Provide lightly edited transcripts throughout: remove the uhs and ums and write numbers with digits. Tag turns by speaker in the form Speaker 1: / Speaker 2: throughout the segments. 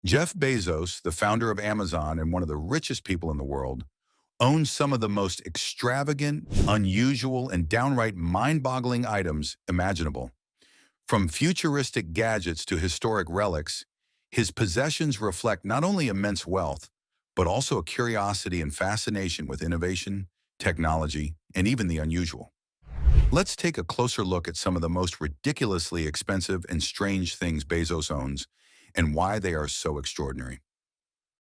Speaker 1: Jeff Bezos, the founder of Amazon and one of the richest people in the world, owns some of the most extravagant, unusual, and downright mind-boggling items imaginable. From futuristic gadgets to historic relics, his possessions reflect not only immense wealth, but also a curiosity and fascination with innovation, technology, and even the unusual. Let's take a closer look at some of the most ridiculously expensive and strange things Bezos owns and why they are so extraordinary.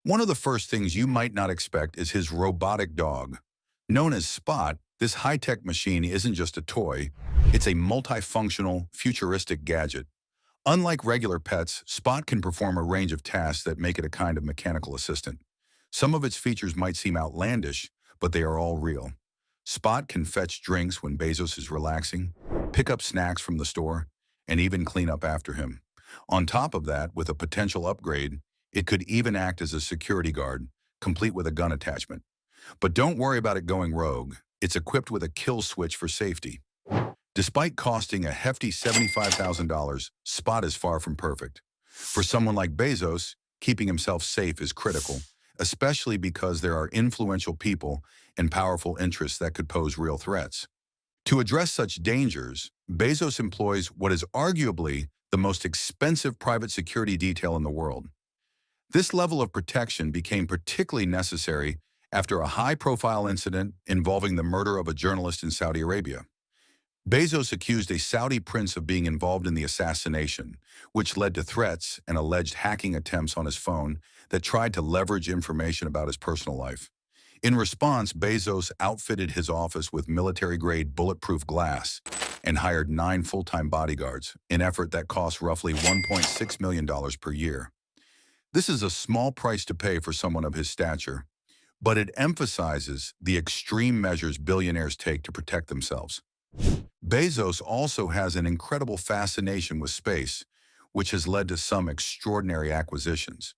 Speaker 1: One of the first things you might not expect is his robotic dog. Known as Spot, this high-tech machine isn't just a toy, it's a multifunctional, futuristic gadget. Unlike regular pets, Spot can perform a range of tasks that make it a kind of mechanical assistant. Some of its features might seem outlandish, but they are all real. Spot can fetch drinks when Bezos is relaxing, pick up snacks from the store, and even clean up after him. On top of that, with a potential upgrade, it could even act as a security guard, complete with a gun attachment. But don't worry about it going rogue. It's equipped with a kill switch for safety. Despite costing a hefty $75,000, Spot is far from perfect. For someone like Bezos, keeping himself safe is critical, especially because there are influential people and powerful interests that could pose real threats. To address such dangers, Bezos employs what is arguably the most expensive private security detail in the world. This level of protection became particularly necessary after a high-profile incident involving the murder of a journalist in Saudi Arabia. Bezos accused a Saudi prince of being involved in the assassination, which led to threats and alleged hacking attempts on his phone that tried to leverage information about his personal life. In response, Bezos outfitted his office with military-grade bulletproof glass and hired 9 full-time bodyguards, an effort that cost roughly $1.6 million per year. This is a small price to pay for someone of his stature, but it emphasizes the extreme measures billionaires take to protect themselves. Bezos also has an incredible fascination with space, which has led to some extraordinary acquisitions.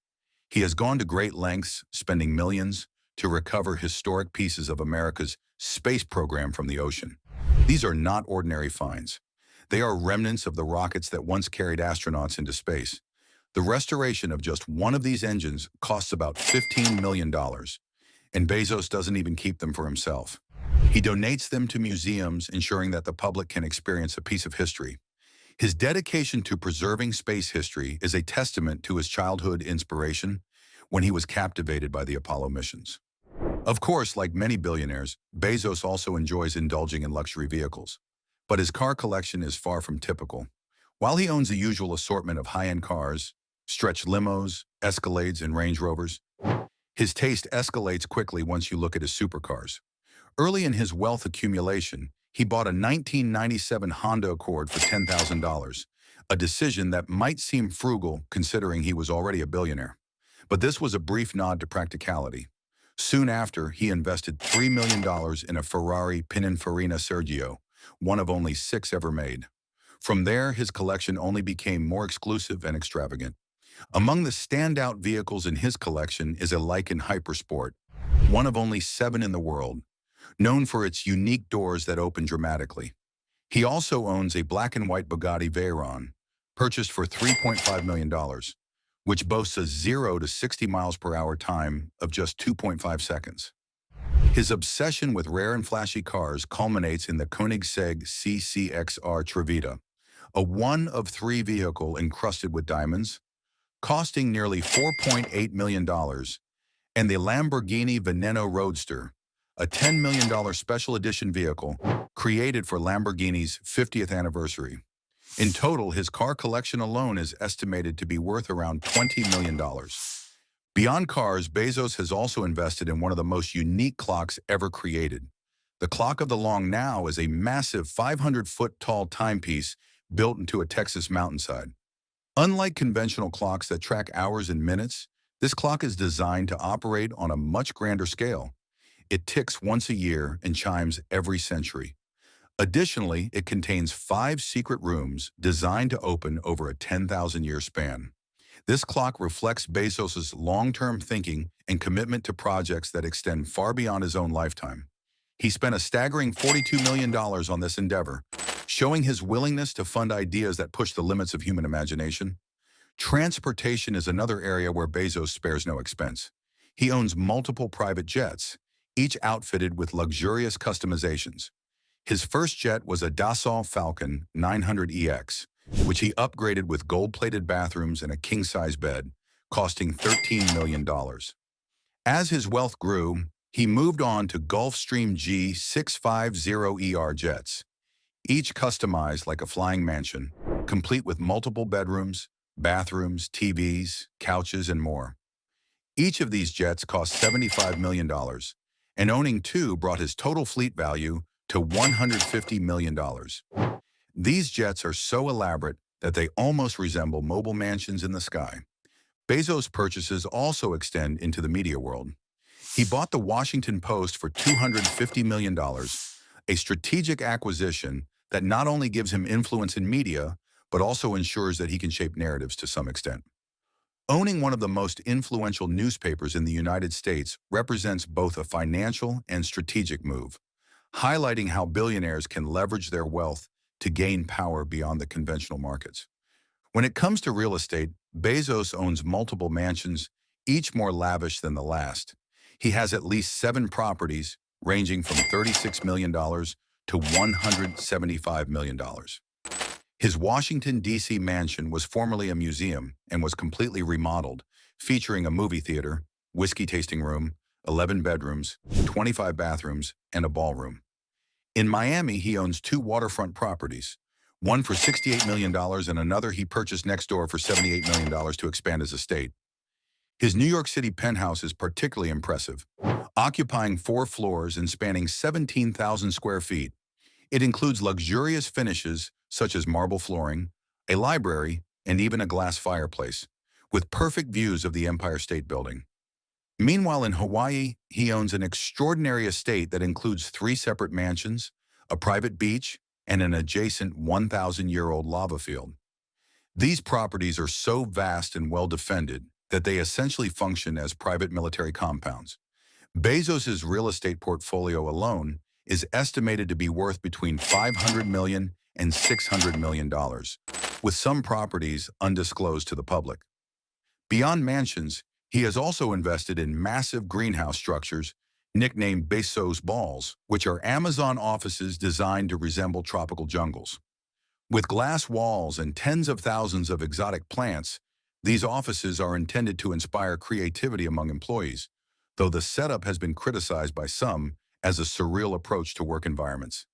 Speaker 1: He has gone to great lengths, spending millions, to recover historic pieces of America's space program from the ocean. These are not ordinary finds. They are remnants of the rockets that once carried astronauts into space. The restoration of just one of these engines costs about $15 million, and Bezos doesn't even keep them for himself. He donates them to museums, ensuring that the public can experience a piece of history. His dedication to preserving space history is a testament to his childhood inspiration when he was captivated by the Apollo missions. Of course, like many billionaires, Bezos also enjoys indulging in luxury vehicles. But his car collection is far from typical. While he owns the usual assortment of high-end cars, stretch limos, Escalades, and Range Rovers, his taste escalates quickly once you look at his supercars. Early in his wealth accumulation, he bought a 1997 Honda Accord for $10,000, a decision that might seem frugal considering he was already a billionaire. But this was a brief nod to practicality. Soon after, he invested $3 million in a Ferrari Pininfarina Sergio, one of only 6 ever made. From there, his collection only became more exclusive and extravagant. Among the standout vehicles in his collection is a Lykan Hypersport, one of only 7 in the world, known for its unique doors that open dramatically. He also owns a black and white Bugatti Veyron, purchased for $3.5 million, which boasts a 0 to 60 miles per hour time of just 2.5 seconds. His obsession with rare and flashy cars culminates in the Koenigsegg CCXR Trevita, a one-of-3 vehicle encrusted with diamonds, costing nearly $4.8 million, and the Lamborghini Veneno Roadster, a $10 million special edition vehicle created for Lamborghini's 50th anniversary. In total, his car collection alone is estimated to be worth around $20 million. Beyond cars, Bezos has also invested in one of the most unique clocks ever created. The Clock of the Long Now is a massive 500-foot-tall timepiece built into a Texas mountainside. Unlike conventional clocks that track hours and minutes, this clock is designed to operate on a much grander scale. It ticks once a year and chimes every century. Additionally, it contains 5 secret rooms designed to open over a 10,000-year span. This clock reflects Bezos's long-term thinking and commitment to projects that extend far beyond his own lifetime. He spent a staggering $42 million on this endeavor, showing his willingness to fund ideas that push the limits of human imagination. Transportation is another area where Bezos spares no expense. He owns multiple private jets, each outfitted with luxurious customizations. His first jet was a Dassault Falcon 900EX, which he upgraded with gold-plated bathrooms and a king-size bed, costing $13 million. As his wealth grew, he moved on to Gulfstream G650ER jets, each customized like a flying mansion, complete with multiple bedrooms, bathrooms, TVs, couches, and more. Each of these jets cost $75 million, and owning two brought his total fleet value to $150 million. These jets are so elaborate that they almost resemble mobile mansions in the sky. Bezos' purchases also extend into the media world. He bought the Washington Post for $250 million, a strategic acquisition that not only gives him influence in media, but also ensures that he can shape narratives to some extent. Owning one of the most influential newspapers in the United States represents both a financial and strategic move, highlighting how billionaires can leverage their wealth to gain power beyond the conventional markets. When it comes to real estate, Bezos owns multiple mansions, each more lavish than the last. He has at least 7 properties, ranging from $36 million to $175 million. His Washington, D.C. mansion was formerly a museum and was completely remodeled, featuring a movie theater, whiskey tasting room, 11 bedrooms, 25 bathrooms, and a ballroom. In Miami, he owns 2 waterfront properties, one for $68 million and another he purchased next door for $78 million to expand his estate. His New York City penthouse is particularly impressive, occupying 4 floors and spanning 17,000 square feet. It includes luxurious finishes such as marble flooring, a library, and even a glass fireplace, with perfect views of the Empire State Building. Meanwhile, in Hawaii, he owns an extraordinary estate that includes 3 separate mansions, a private beach, and an adjacent 1,000-year-old lava field. These properties are so vast and well defended that they essentially function as private military compounds. Bezos's real estate portfolio alone is estimated to be worth between $500 million and $600 million, with some properties undisclosed to the public. Beyond mansions, he has also invested in massive greenhouse structures, nicknamed Bezos Balls, which are Amazon offices designed to resemble tropical jungles. With glass walls and tens of thousands of exotic plants, these offices are intended to inspire creativity among employees, though the setup has been criticized by some as a surreal approach to work environments.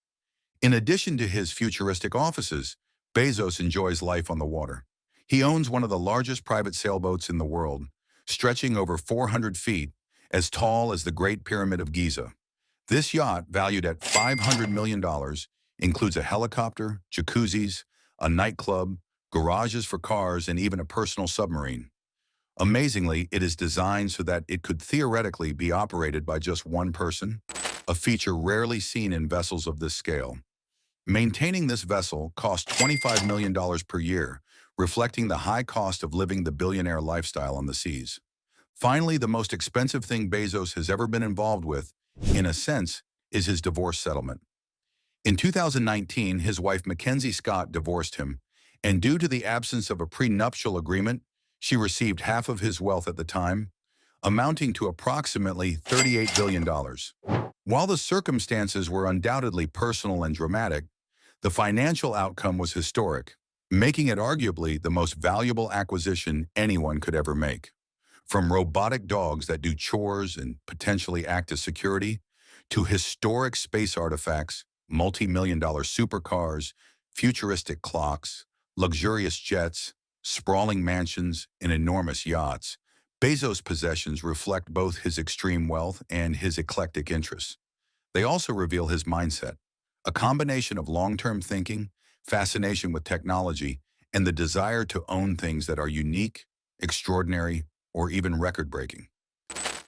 Speaker 1: In addition to his futuristic offices, Bezos enjoys life on the water. He owns one of the largest private sailboats in the world, stretching over 400 feet, as tall as the Great Pyramid of Giza. This yacht, valued at $500 million, includes a helicopter, jacuzzis, a nightclub, garages for cars, and even a personal submarine. Amazingly, it is designed so that it could theoretically be operated by just one person, a feature rarely seen in vessels of this scale. Maintaining this vessel costs $25 million per year, reflecting the high cost of living the billionaire lifestyle on the seas. Finally, the most expensive thing Bezos has ever been involved with, in a sense, is his divorce settlement. In 2019, his wife Mackenzie Scott divorced him, and due to the absence of a prenuptial agreement, she received half of his wealth at the time, amounting to approximately $38 billion. While the circumstances were undoubtedly personal and dramatic, the financial outcome was historic, making it arguably the most valuable acquisition anyone could ever make. From robotic dogs that do chores and potentially act as security, to historic space artifacts, multi-million-dollar supercars, futuristic clocks, luxurious jets, sprawling mansions, and enormous yachts, Bezos' possessions reflect both his extreme wealth and his eclectic interests. They also reveal his mindset, a combination of long-term thinking, fascination with technology, and the desire to own things that are unique, extraordinary, or even record-breaking.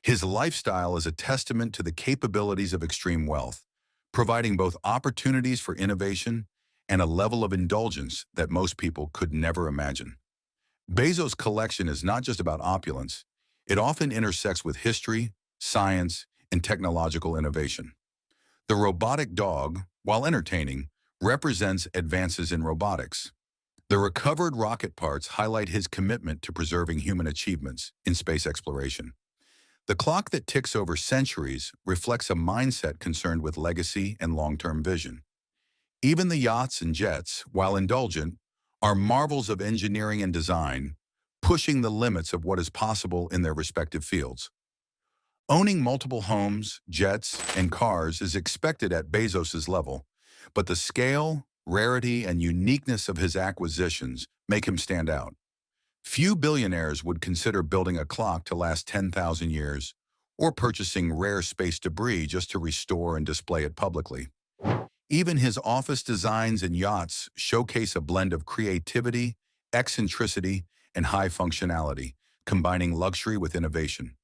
Speaker 1: His lifestyle is a testament to the capabilities of extreme wealth, providing both opportunities for innovation and a level of indulgence that most people could never imagine. Bezos' collection is not just about opulence, it often intersects with history, science, and technological innovation. The robotic dog, while entertaining, represents advances in robotics. The recovered rocket parts highlight his commitment to preserving human achievements in space exploration. The clock that ticks over centuries reflects a mindset concerned with legacy and long-term vision. Even the yachts and jets, while indulgent, are marvels of engineering and design, pushing the limits of what is possible in their respective fields. Owning multiple homes, jets, and cars is expected at Bezos's level, but the scale, rarity, and uniqueness of his acquisitions make him stand out. Few billionaires would consider building a clock to last 10,000 years or purchasing rare space debris just to restore and display it publicly. Even his office designs and yachts showcase a blend of creativity, eccentricity, and high functionality, combining luxury with innovation.